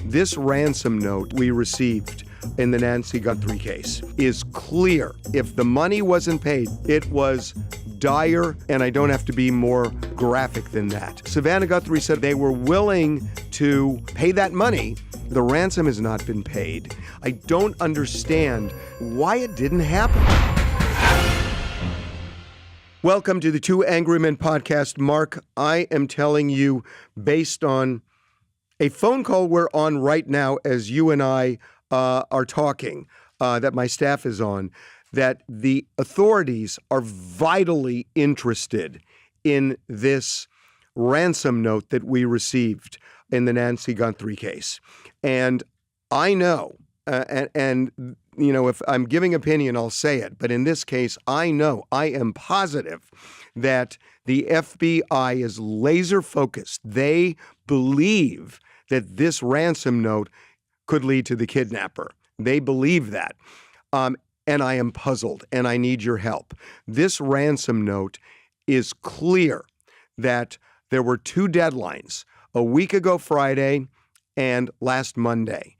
This ransom note we received in the Nancy Guthrie case is clear. If the money wasn't paid, it was dire, and I don't have to be more graphic than that. Savannah Guthrie said they were willing to pay that money. The ransom has not been paid. I don't understand why it didn't happen. Welcome to the Two Angry Men podcast. Mark, I am telling you, based on a phone call we're on right now as you and I are talking, that my staff is on, that the authorities are vitally interested in this ransom note that we received in the Nancy Guthrie case. And I know, and you know, if I'm giving opinion, I'll say it. But in this case, I know, I am positive that the FBI is laser focused. They believe that this ransom note could lead to the kidnapper. They believe that. And I am puzzled, and I need your help. This ransom note is clear that there were two deadlines, a week ago Friday and last Monday.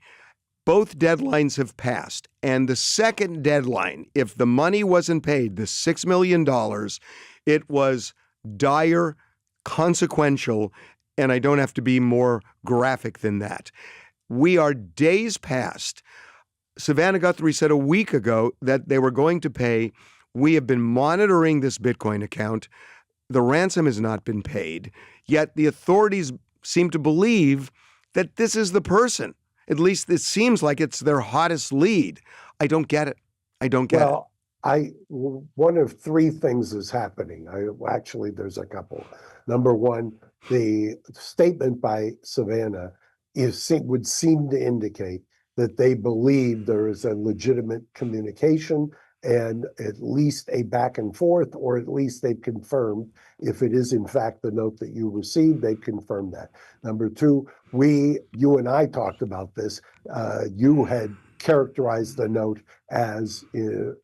Both deadlines have passed, and the second deadline, if the money wasn't paid, the $6 million, it was dire, consequential, and I don't have to be more graphic than that. We are days past. Savannah Guthrie said a week ago that they were going to pay. We have been monitoring this Bitcoin account. The ransom has not been paid, yet the authorities seem to believe that this is the person. At least it seems like it's their hottest lead. I don't get it. I don't get it. One of three things is happening. Actually, there's a couple. Number one, the statement by Savannah would seem to indicate that they believe there is a legitimate communication and at least a back and forth, or at least they've confirmed, if it is in fact the note that you received, they've confirmed that. Number two, you and I talked about this. You had characterized the note as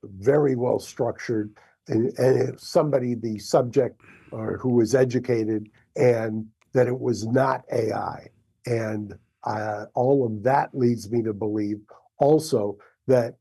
very well structured, and somebody, the subject or who was educated, and that it was not AI. And all of that leads me to believe also that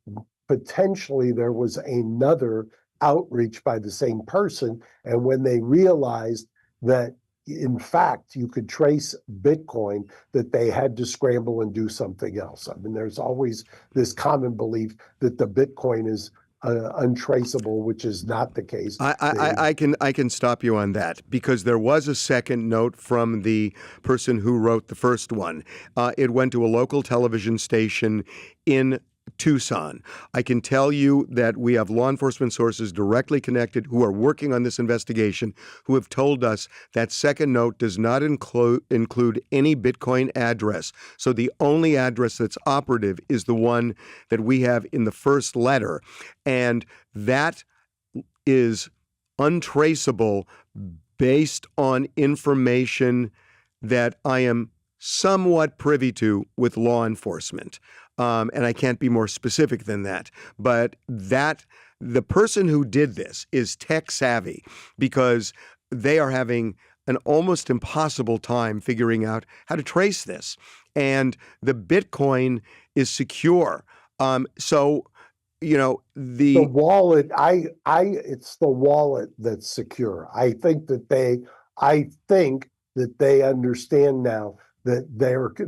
potentially there was another outreach by the same person. And when they realized that, in fact, you could trace Bitcoin, that they had to scramble and do something else. I mean, there's always this common belief that the Bitcoin is untraceable, which is not the case. I can stop you on that, because there was a second note from the person who wrote the first one. It went to a local television station in Tucson. I can tell you that we have law enforcement sources directly connected who are working on this investigation, who have told us that second note does not include any Bitcoin address. So the only address that's operative is the one that we have in the first letter. And that is untraceable based on information that I am somewhat privy to with law enforcement. And I can't be more specific than that. But the person who did this is tech savvy, because they are having an almost impossible time figuring out how to trace this. And the Bitcoin is secure. So, you know, the wallet, it's the wallet that's secure. I think that they understand now that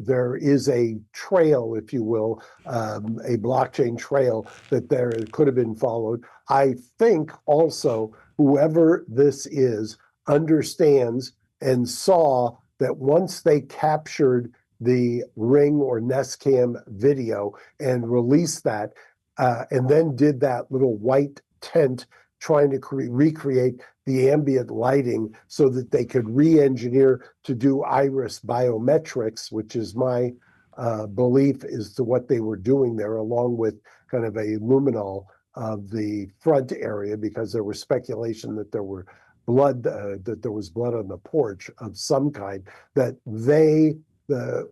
there is a trail, if you will, a blockchain trail that there could have been followed. I think also whoever this is understands and saw that once they captured the Ring or Nest Cam video and released that, and then did that little white tent trying to recreate the ambient lighting so that they could re-engineer to do iris biometrics, which is my belief as to what they were doing there, along with kind of a luminol of the front area, because there was speculation that there was blood on the porch of some kind, that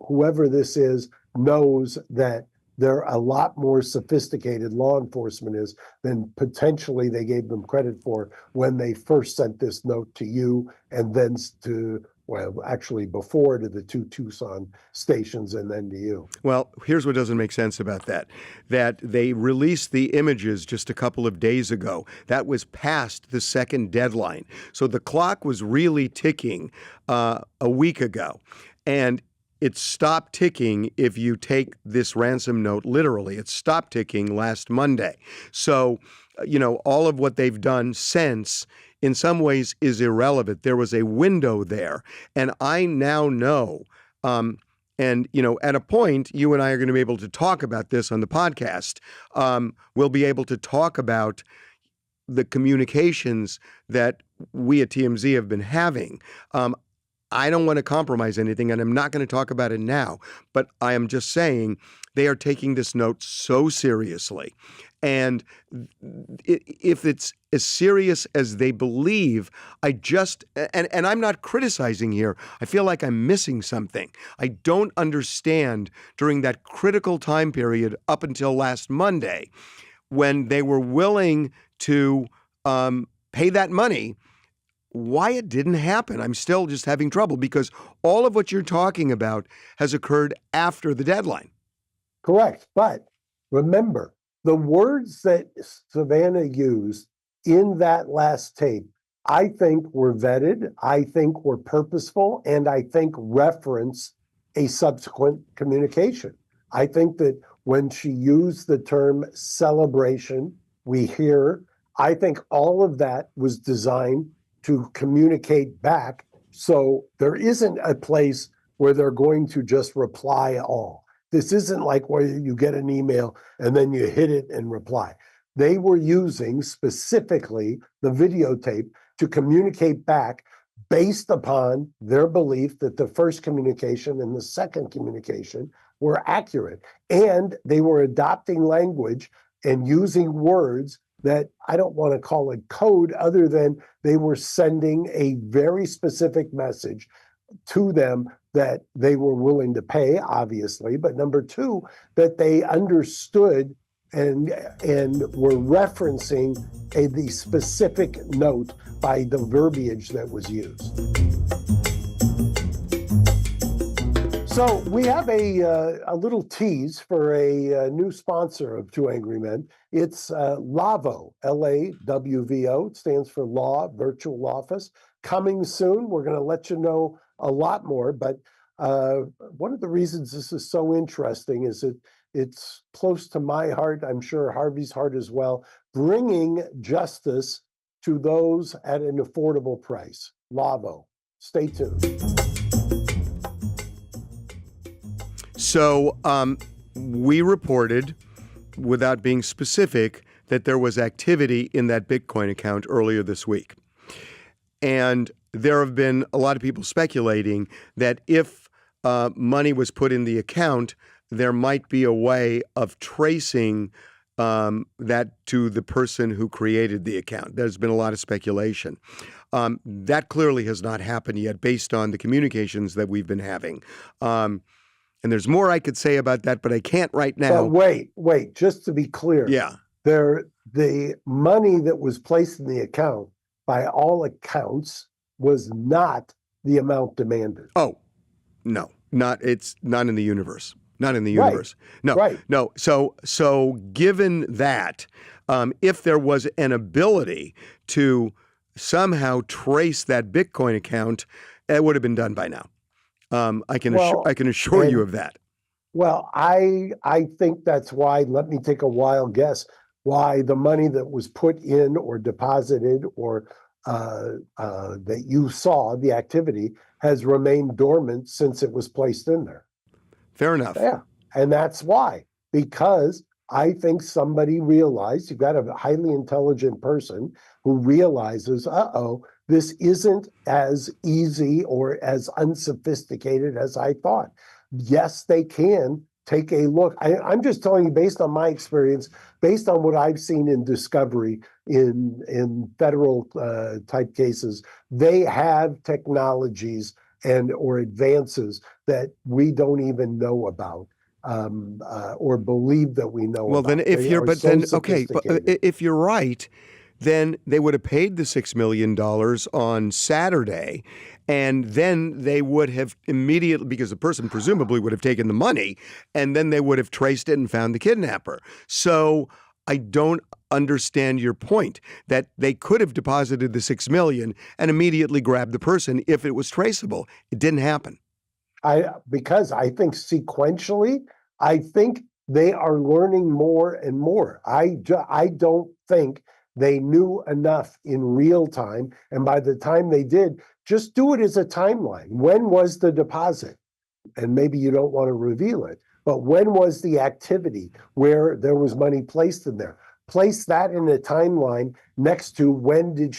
whoever this is knows that they're a lot more sophisticated, law enforcement is, than potentially they gave them credit for when they first sent this note to you and then to well, actually before to the two Tucson stations and then to you. Well, here's what doesn't make sense about that. That they released the images just a couple of days ago. That was past the second deadline. So the clock was really ticking a week ago. And it stopped ticking if you take this ransom note literally. It stopped ticking last Monday. So, all of what they've done since in some ways is irrelevant. There was a window there. And I now know, at a point, you and I are going to be able to talk about this on the podcast. We'll be able to talk about the communications that we at TMZ have been having. I don't want to compromise anything, and I'm not going to talk about it now, but I am just saying they are taking this note so seriously. And if it's as serious as they believe, and I'm not criticizing here, I feel like I'm missing something. I don't understand during that critical time period up until last Monday, when they were willing to pay that money, why it didn't happen. I'm still just having trouble because all of what you're talking about has occurred after the deadline. Correct. But remember, the words that Savannah used in that last tape, I think were vetted, I think were purposeful, and I think reference a subsequent communication. I think that when she used the term celebration, I think all of that was designed to communicate back. So there isn't a place where they're going to just reply all. This isn't like where you get an email and then you hit it and reply. They were using specifically the videotape to communicate back based upon their belief that the first communication and the second communication were accurate. And they were adopting language and using words that I don't want to call it code, other than they were sending a very specific message to them that they were willing to pay, obviously, but number two, that they understood and were referencing the specific note by the verbiage that was used. So we have a little tease for a new sponsor of Two Angry Men. It's Lavo, L-A-W-V-O. It stands for Law Virtual Office. Coming soon. We're going to let you know a lot more. But one of the reasons this is so interesting is that it's close to my heart, I'm sure Harvey's heart as well, bringing justice to those at an affordable price. Lavo. Stay tuned. So we reported, without being specific, that there was activity in that Bitcoin account earlier this week. And there have been a lot of people speculating that if money was put in the account, there might be a way of tracing that to the person who created the account. There's been a lot of speculation. That clearly has not happened yet based on the communications that we've been having. And there's more I could say about that, but I can't right now. But wait, just to be clear. Yeah. The money that was placed in the account, by all accounts, was not the amount demanded. Oh, no, it's not in the universe. Not in the universe. Right. No, right. No. So given that, if there was an ability to somehow trace that Bitcoin account, it would have been done by now. I can assure you of that. Well, I think that's why, let me take a wild guess, why the money that was put in or deposited or that you saw, the activity, has remained dormant since it was placed in there. Fair enough. Yeah. And that's why, because I think somebody realized, you've got a highly intelligent person who realizes, this isn't as easy or as unsophisticated as I thought. Yes, they can take a look. I'm just telling you, based on my experience, based on what I've seen in discovery in federal type cases, they have technologies or advances that we don't even know about. Or believe that we know. Well, about. then if if you're right, then they would have paid the $6 million on Saturday, And then they would have immediately, because the person presumably would have taken the money, and then they would have traced it and found the kidnapper. So I don't understand your point that they could have deposited the $6 million and immediately grabbed the person if it was traceable. It didn't happen. Because I think sequentially, I think they are learning more and more. I don't think they knew enough in real time. And by the time they did, just do it as a timeline. When was the deposit? And maybe you don't want to reveal it, but when was the activity where there was money placed in there? Place that in a timeline next to when did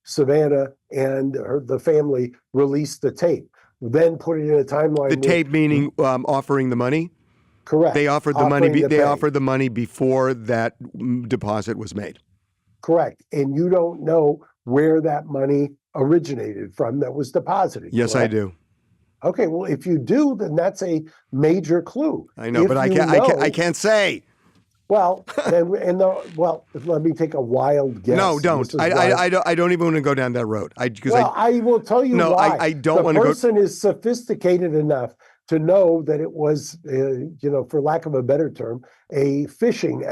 Savannah and the family release the tape. Then put it in a timeline. The tape meaning offering the money? Correct. They offered the money. They offered the money before that deposit was made. Correct. And you don't know where that money originated from that was deposited. Yes, correct? I do. Okay, well, if you do, then that's a major clue. I know, but I can't say. Well, let me take a wild guess. No, don't. I don't even want to go down that road. I will tell you why. No, I don't want to go. The person is sophisticated enough to know that it was, for lack of a better term, a fishing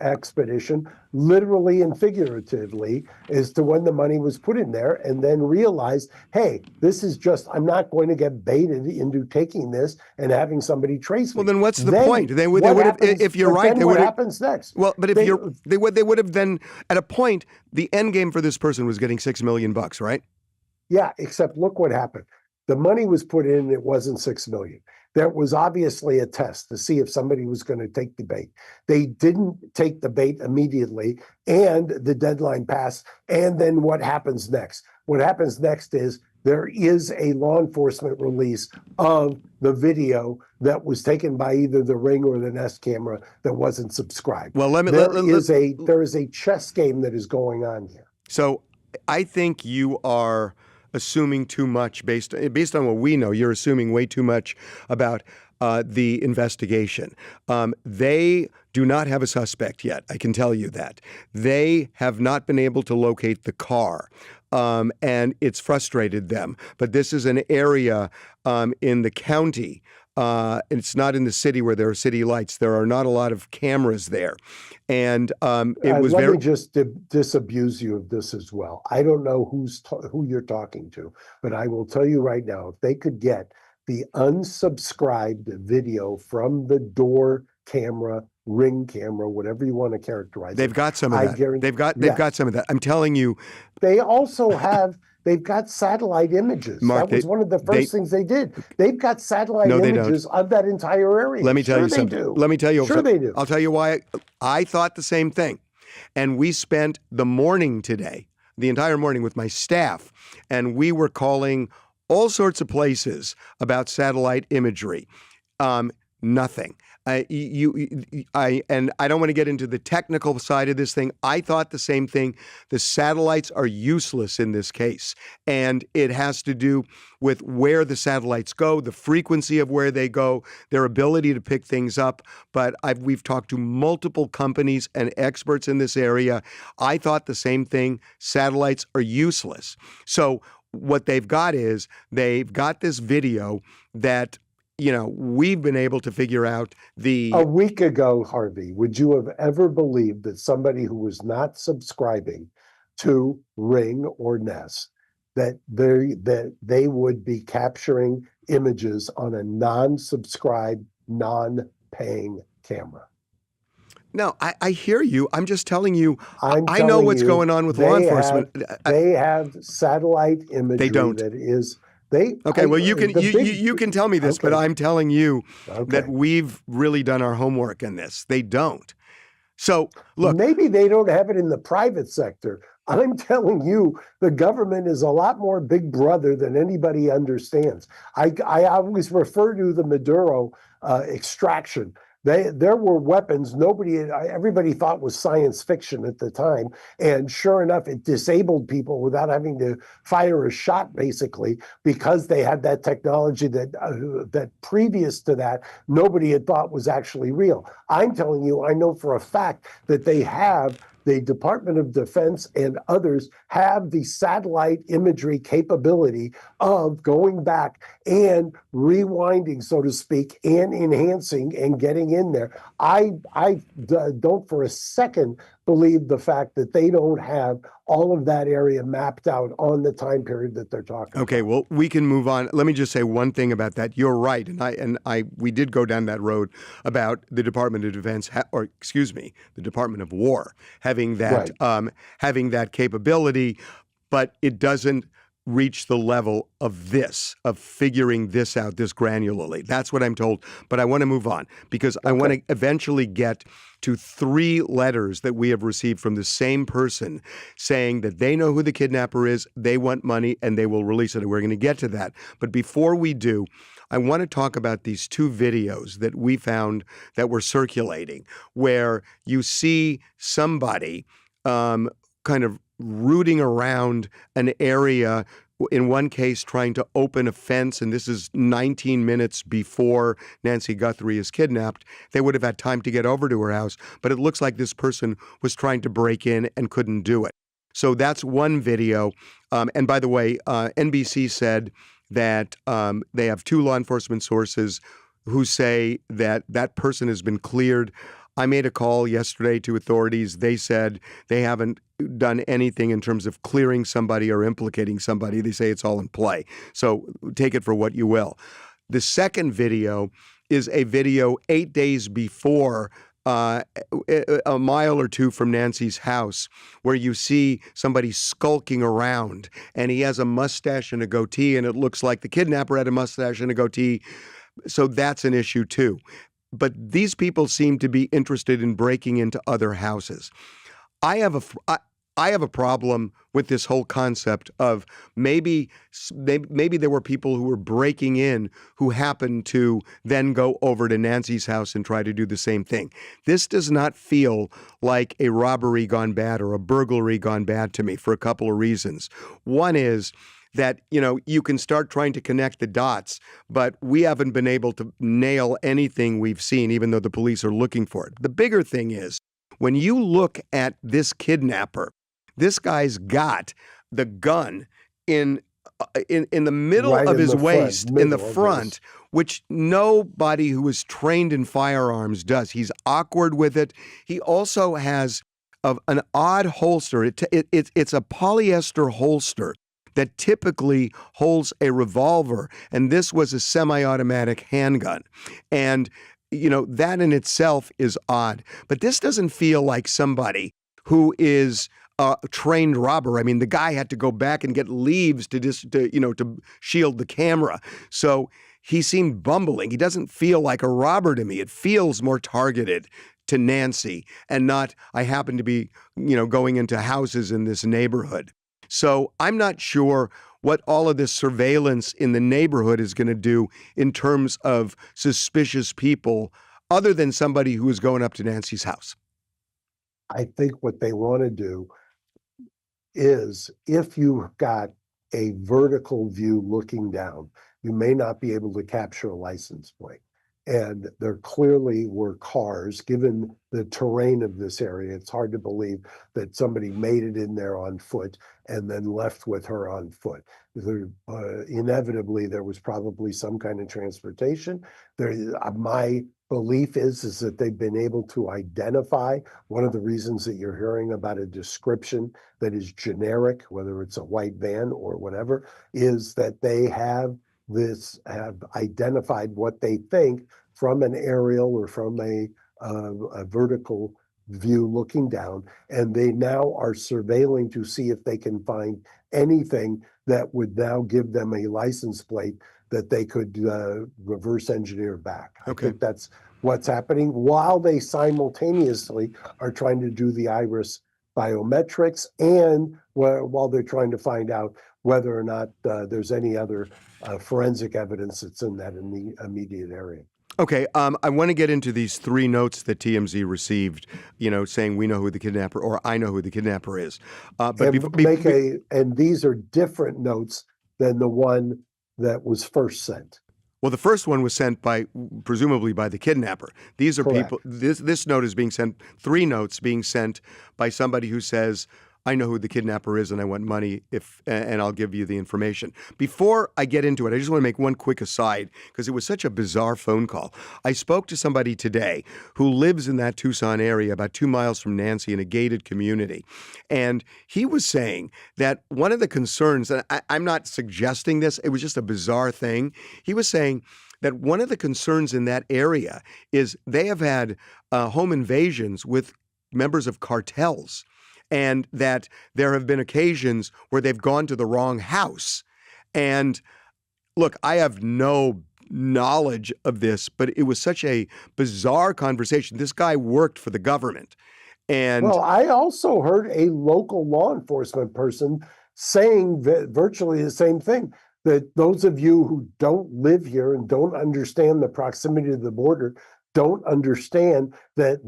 expedition, literally and figuratively, as to when the money was put in there, and then realized, hey, this is I'm not going to get baited into taking this and having somebody trace me. Well, then what's the point? They would have, if you're right, they would have. What happens next? Well, but if they would have then, at a point, the end game for this person was getting $6 million, right? Yeah, except look what happened. The money was put in, it wasn't $6 million. There was obviously a test to see if somebody was going to take the bait. They didn't take the bait immediately, and the deadline passed. And then what happens next? What happens next is there is a law enforcement release of the video that was taken by either the Ring or the Nest camera that wasn't subscribed. Well, there is a chess game that is going on here. So I think you are assuming too much based on what we know. You're assuming way too much about the investigation. They do not have a suspect yet. I can tell you that. They have not been able to locate the car. And it's frustrated them. But this is an area in the county. It's not in the city where there are city lights. There are not a lot of cameras there. And it was Let me just disabuse you of this as well. I don't know who you're talking to, but I will tell you right now, if they could get the unsubscribed video from the door camera, Ring camera, whatever you want to characterize they've got some of that. They've got some of that. I'm telling you. They also have. They've got satellite images. Mark, that was one of the first things they did. They've got satellite images of that entire area. Let me tell you something. They do. Let me tell you. Sure, they do. I'll tell you why. I thought the same thing. And we spent the morning today, the entire morning with my staff, and we were calling all sorts of places about satellite imagery. Nothing. I don't want to get into the technical side of this thing. I thought the same thing. The satellites are useless in this case, and it has to do with where the satellites go, the frequency of where they go, their ability to pick things up. But we've talked to multiple companies and experts in this area. I thought the same thing. Satellites are useless. So what they've got is they've got this video that we've been able to figure out A week ago, Harvey, would you have ever believed that somebody who was not subscribing to Ring or Nest, that they would be capturing images on a non-subscribed, non-paying camera? No, I hear you. I'm just telling you, I know what's going on with law enforcement. They have satellite imagery. They don't. That is... You can tell me this, but I'm telling you that we've really done our homework in this. They don't. So look, maybe they don't have it in the private sector. I'm telling you, the government is a lot more big brother than anybody understands. I always refer to the Maduro extraction. There were weapons everybody thought was science fiction at the time, and sure enough, it disabled people without having to fire a shot, basically, because they had that technology that previous to that nobody had thought was actually real. I'm telling you, I know for a fact that they have the Department of Defense and others have the satellite imagery capability of going back and rewinding, so to speak, and enhancing and getting in there. I don't for a second believe the fact that they don't have all of that area mapped out on the time period that they're talking Okay, about. well, we can move on. Let me just say one thing about that. You're right, we did go down that road about the Department of Defense, or excuse me, the Department of War having that having that capability, but it doesn't reach the level of figuring this out this granularly. That's what I'm told. But I want to move on because I want to eventually get to 3 letters that we have received from the same person saying that they know who the kidnapper is, they want money, and they will release it. And we're going to get to that. But before we do, I want to talk about these 2 videos that we found that were circulating where you see somebody kind of rooting around an area, in one case trying to open a fence, and this is 19 minutes before Nancy Guthrie is kidnapped. They would have had time to get over to her house, but it looks like this person was trying to break in and couldn't do it. So that's one video. And by the way, NBC said that they have 2 law enforcement sources who say that that person has been cleared. I made a call yesterday to authorities. They said they haven't done anything in terms of clearing somebody or implicating somebody. They say it's all in play. So take it for what you will. The second video is a video 8 days before, a mile or 2 from Nancy's house, where you see somebody skulking around, and he has a mustache and a goatee, and it looks like the kidnapper had a mustache and a goatee. So that's an issue too. But these people seem to be interested in breaking into other houses. I have a problem with this whole concept of maybe there were people who were breaking in who happened to then go over to Nancy's house and try to do the same thing. This does not feel like a robbery gone bad or a burglary gone bad to me for a couple of reasons. One is that, you can start trying to connect the dots, but we haven't been able to nail anything we've seen, even though the police are looking for it. The bigger thing is, when you look at this kidnapper, this guy's got the gun in the middle of his waist, in the front, which nobody who is trained in firearms does. He's awkward with it. He also has an odd holster. It's a polyester holster that typically holds a revolver, and this was a semi-automatic handgun. And, that in itself is odd. But this doesn't feel like somebody who is a trained robber. I mean, the guy had to go back and get leaves to shield the camera. So he seemed bumbling. He doesn't feel like a robber to me. It feels more targeted to Nancy and not, I happen to be, going into houses in this neighborhood. So I'm not sure what all of this surveillance in the neighborhood is going to do in terms of suspicious people, other than somebody who is going up to Nancy's house. I think what they want to do is, if you've got a vertical view looking down, you may not be able to capture a license plate. And there clearly were cars, given the terrain of this area. It's hard to believe that somebody made it in there on foot and then left with her on foot. Inevitably, there was probably some kind of transportation. My belief is that they've been able to identify. One of the reasons that you're hearing about a description that is generic, whether it's a white van or whatever, is that they have identified what they think from an aerial or from a vertical view looking down, and they now are surveilling to see if they can find anything that would now give them a license plate that they could reverse engineer back. Okay. I think that's what's happening, while they simultaneously are trying to do the iris biometrics, and while they're trying to find out whether or not there's any other forensic evidence that's in that immediate area. Okay, I want to get into these 3 notes that TMZ received, saying we know who the kidnapper, or I know who the kidnapper is. And these are different notes than the one that was first sent. Well, the first one was sent presumably by the kidnapper. These are Correct. people. This note is being sent. 3 notes being sent by somebody who says, "I know who the kidnapper is, and I want money and I'll give you the information." Before I get into it, I just want to make one quick aside because it was such a bizarre phone call. I spoke to somebody today who lives in that Tucson area, about 2 miles from Nancy, in a gated community, and he was saying that one of the concerns, and I'm not suggesting this, it was just a bizarre thing. He was saying that one of the concerns in that area is they have had home invasions with members of cartels, and that there have been occasions where they've gone to the wrong house. And look, I have no knowledge of this, but it was such a bizarre conversation. This guy worked for the government. And Well, I also heard a local law enforcement person saying virtually the same thing, that those of you who don't live here and don't understand the proximity to the border don't understand that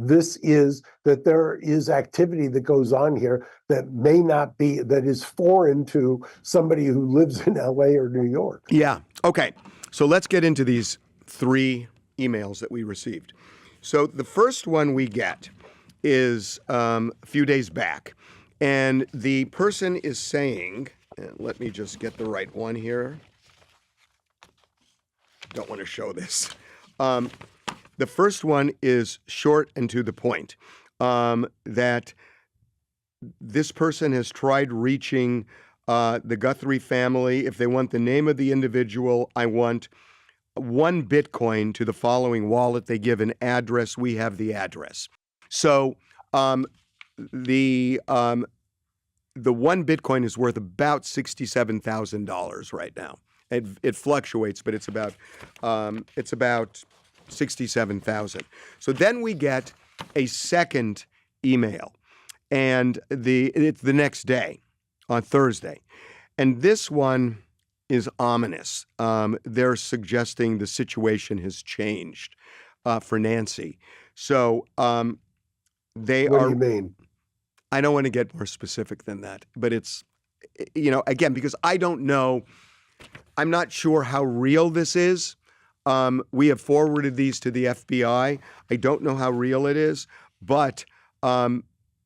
there is activity that goes on here that may not be, that is foreign to somebody who lives in LA or New York. yeah, okay. So let's get into these 3 emails that we received. So the first one we get is a few days back, and the person is saying, and let me just get the right one here. Don't want to show this. The first one is short and to the point, that this person has tried reaching the Guthrie family. If they want the name of the individual, I want 1 Bitcoin to the following wallet. They give an address. We have the address. So the 1 Bitcoin is worth about $67,000 right now. It fluctuates, but it's about 67,000. So then we get a second email, and it's the next day, on Thursday, and this one is ominous. They're suggesting the situation has changed for Nancy. So What do you mean? I don't want to get more specific than that, but it's, again, because I don't know. I'm not sure how real this is. We have forwarded these to the FBI. I don't know how real it is, but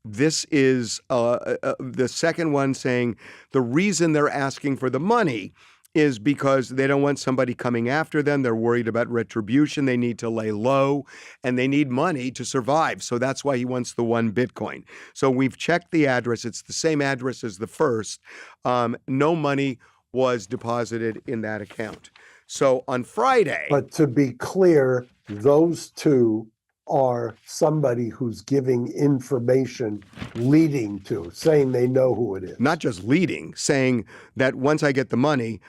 this is the second one saying the reason they're asking for the money is because they don't want somebody coming after them. They're worried about retribution. They need to lay low, and they need money to survive. So that's why he wants the 1 Bitcoin. So we've checked the address. It's the same address as the first. No money was deposited in that account. So on Friday. But to be clear, those 2 are somebody who's giving information leading to, saying they know who it is. Not just leading, saying that once I get the money,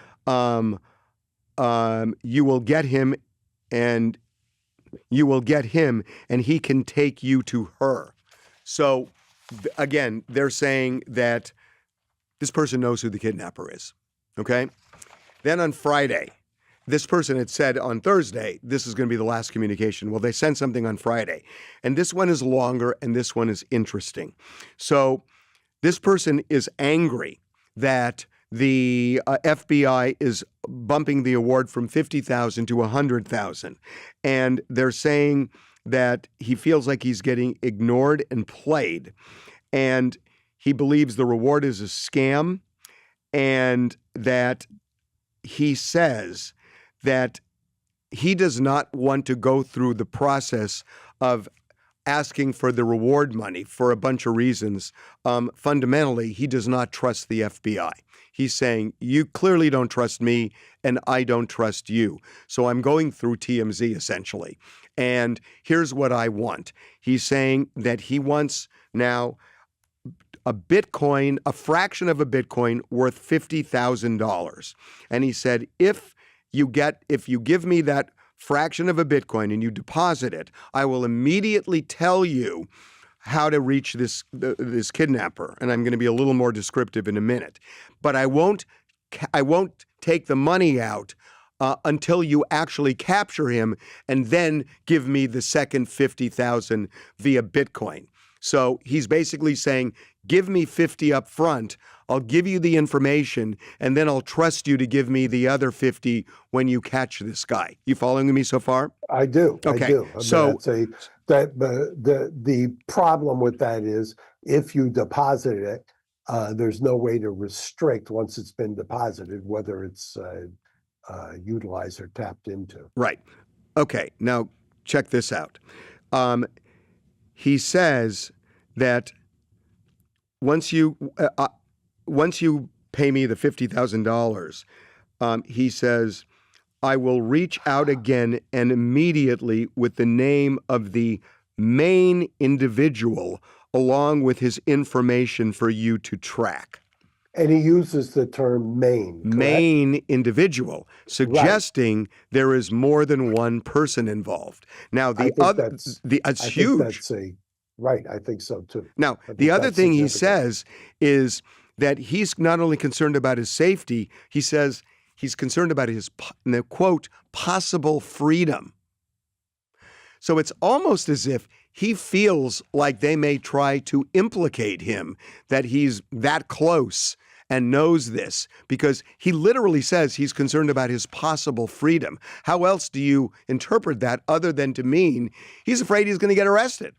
you will get him, and he can take you to her. So again, they're saying that this person knows who the kidnapper is. Okay? Then on Friday, this person had said on Thursday, this is going to be the last communication. Well, they sent something on Friday, and this one is longer, and this one is interesting. So this person is angry that the FBI is bumping the award from $50,000 to $100,000, and they're saying that he feels like he's getting ignored and played, and he believes the reward is a scam, and that he says that he does not want to go through the process of asking for the reward money for a bunch of reasons. Fundamentally, he does not trust the FBI. He's saying, you clearly don't trust me, and I don't trust you. So I'm going through TMZ, essentially. And here's what I want. He's saying that he wants now a Bitcoin, a fraction of a Bitcoin worth $50,000. And he said, if you give me that fraction of a Bitcoin and you deposit it, I will immediately tell you how to reach this kidnapper. And I'm going to be a little more descriptive in a minute. But I won't take the money out until you actually capture him and then give me the second $50,000 via Bitcoin. So he's basically saying, give me 50 up front. I'll give you the information, and then I'll trust you to give me the other 50 when you catch this guy. You following me so far? I do. I Okay. do. So The problem with that is if you deposit it, there's no way to restrict once it's been deposited whether it's utilized or tapped into. right. Okay. Now check this out. He says that once you pay me the $50,000, he says, I will reach out again and immediately with the name of the main individual along with his information for you to track. And he uses the term main, correct? Main individual, suggesting there is more than one person involved. Now, I think that's huge. Right, I think so too. Now, the other thing he says is that he's not only concerned about his safety, he says he's concerned about his, quote, possible freedom. So it's almost as if he feels like they may try to implicate him, that he's that close and knows this, because he literally says he's concerned about his possible freedom. How else do you interpret that other than to mean he's afraid he's going to get arrested?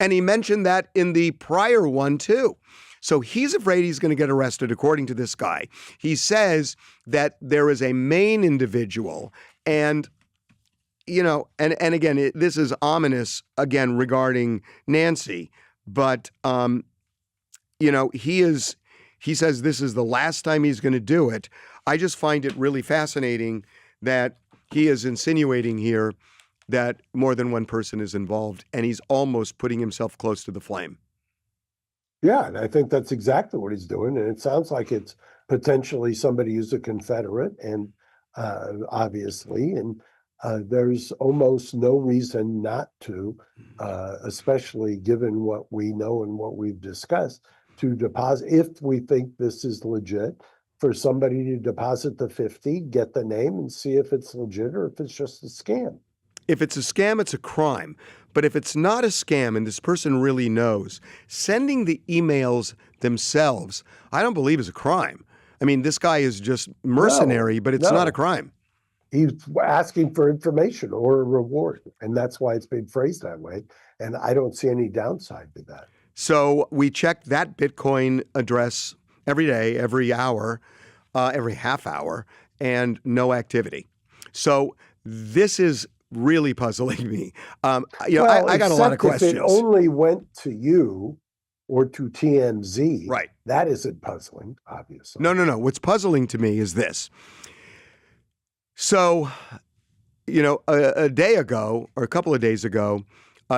And he mentioned that in the prior one too. So he's afraid he's going to get arrested, according to this guy. He says that there is a main individual, and and again, this is ominous again regarding Nancy, but he says this is the last time he's going to do it. I just find it really fascinating that he is insinuating here that more than one person is involved, and he's almost putting himself close to the flame. Yeah, and I think that's exactly what he's doing, and it sounds like it's potentially somebody who's a Confederate, and obviously, and there's almost no reason not to, especially given what we know and what we've discussed, to deposit, if we think this is legit, for somebody to deposit the 50, get the name, and see if it's legit or if it's just a scam. If it's a scam, it's a crime. But if it's not a scam and this person really knows, sending the emails themselves, I don't believe is a crime. I mean, this guy is just mercenary, but it's not a crime. He's asking for information or a reward, and that's why it's been phrased that way. And I don't see any downside to that. So we check that Bitcoin address every day, every hour, every half hour, and no activity. So this is really puzzling me. I got a lot of questions. If it only went to you or to TMZ, right? That isn't puzzling, obviously. No. What's puzzling to me is this. So, a day ago or a couple of days ago,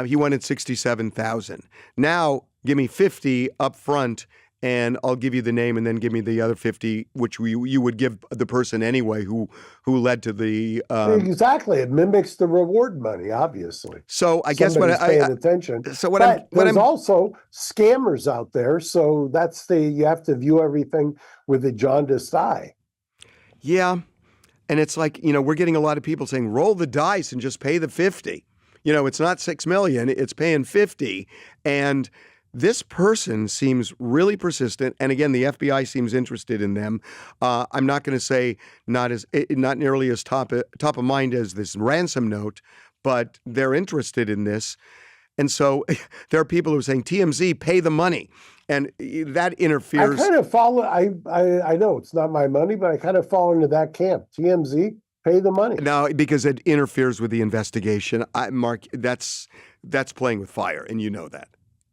he wanted 67,000. Now, give me 50 up front, and I'll give you the name, and then give me the other 50, which you would give the person anyway who led to the exactly. It mimics the reward money, obviously. So I guess what paying attention. So there's also scammers out there. So you have to view everything with a jaundiced eye. Yeah, and it's like we're getting a lot of people saying roll the dice and just pay the 50. It's not 6 million; it's paying 50, and this person seems really persistent, and again, the FBI seems interested in them. I'm not going to say not nearly as top of mind as this ransom note, but they're interested in this, and so there are people who are saying TMZ, pay the money, and that interferes. I kind of follow. I know it's not my money, but I kind of fall into that camp. TMZ, pay the money. No, because it interferes with the investigation. Mark, that's playing with fire, and you know that.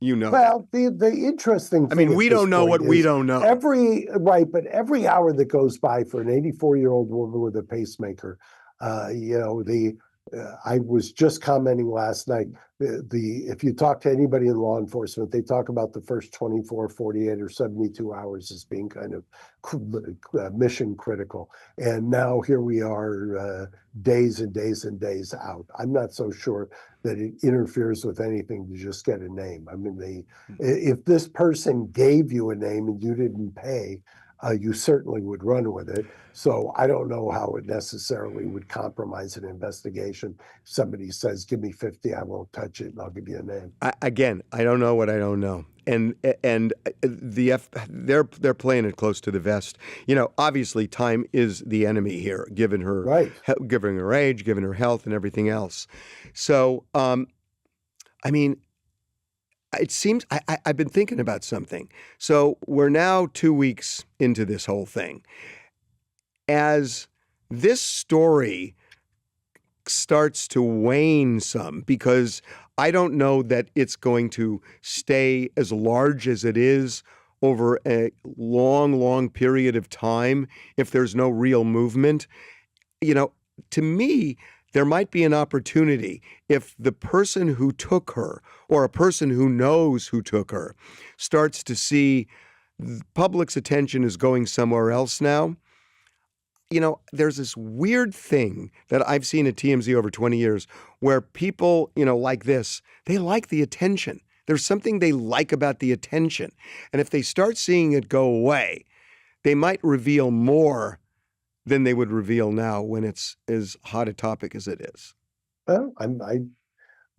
Well, the interesting thing, I mean, we don't know what we don't know. But every hour that goes by for an 84-year-old woman with a pacemaker, I was just commenting last night, if you talk to anybody in law enforcement, they talk about the first 24, 48, or 72 hours as being kind of mission critical. And now here we are days and days and days out. I'm not so sure that it interferes with anything to just get a name. I mean, if this person gave you a name and you didn't pay, you certainly would run with it. So I don't know how it necessarily would compromise an investigation. If somebody says, give me 50, I won't touch it, and I'll give you a name. Again, I don't know what I don't know, and they're playing it close to the vest. Obviously, time is the enemy here, given her Right. given her age, given her health, and everything else. So, I mean, it seems I've been thinking about something. So we're now 2 weeks into this whole thing. As this story starts to wane some, because I don't know that it's going to stay as large as it is over a long, long period of time if there's no real movement. To me, there might be an opportunity if the person who took her or a person who knows who took her starts to see the public's attention is going somewhere else now. There's this weird thing that I've seen at TMZ over 20 years where people, like this, they like the attention. There's something they like about the attention. And if they start seeing it go away, they might reveal more than they would reveal now when it's as hot a topic as it is. Well,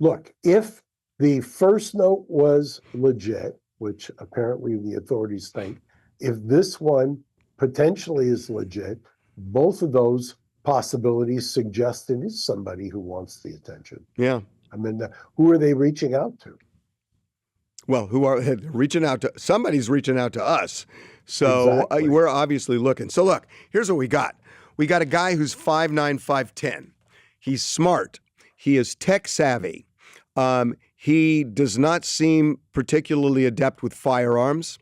look, if the first note was legit, which apparently the authorities think, if this one potentially is legit, both of those possibilities suggest it is somebody who wants the attention. Yeah. I mean, who are they reaching out to? Well, who are reaching out to? Somebody's reaching out to us. So Exactly. we're obviously looking. So look, here's what we got. We got a guy who's 5'9", 5'10". He's smart. He is tech savvy. He does not seem particularly adept with firearms.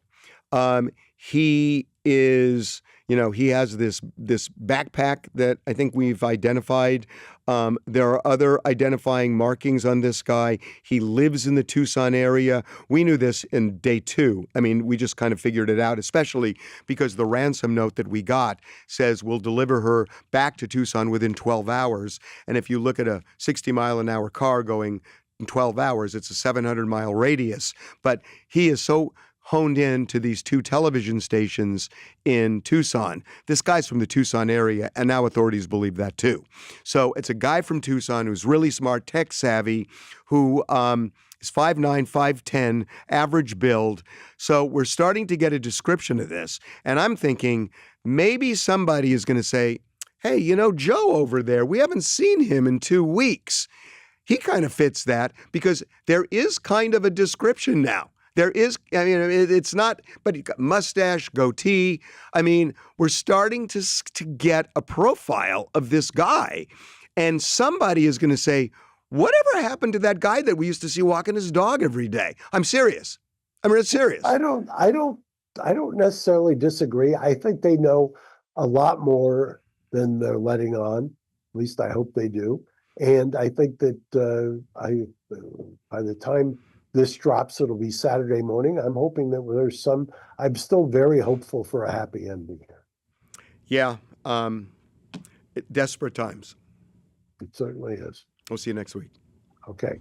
He is, he has this backpack that I think we've identified. There are other identifying markings on this guy. He lives in the Tucson area. We knew this in day 2. I mean, we just kind of figured it out, especially because the ransom note that we got says we'll deliver her back to Tucson within 12 hours. And if you look at a 60-mile-an-hour car going in 12 hours, it's a 700-mile radius. But he is so honed in to these 2 television stations in Tucson. This guy's from the Tucson area, and now authorities believe that too. So it's a guy from Tucson who's really smart, tech savvy, who is 5'9", 5'10", average build. So we're starting to get a description of this, and I'm thinking maybe somebody is going to say, hey, Joe over there, we haven't seen him in 2 weeks. He kind of fits that because there is kind of a description now. There is, it's not, but you got mustache, goatee. I mean, we're starting to get a profile of this guy, and somebody is going to say, whatever happened to that guy that we used to see walking his dog every day? I'm serious. I'm real serious. I don't necessarily disagrey. I think they know a lot more than they're letting on. At least I hope they do. And I think that by the time this drops, it'll be Saturday morning. I'm hoping that I'm still very hopeful for a happy ending here. Yeah. Desperate times. It certainly is. We'll see you next week. Okay.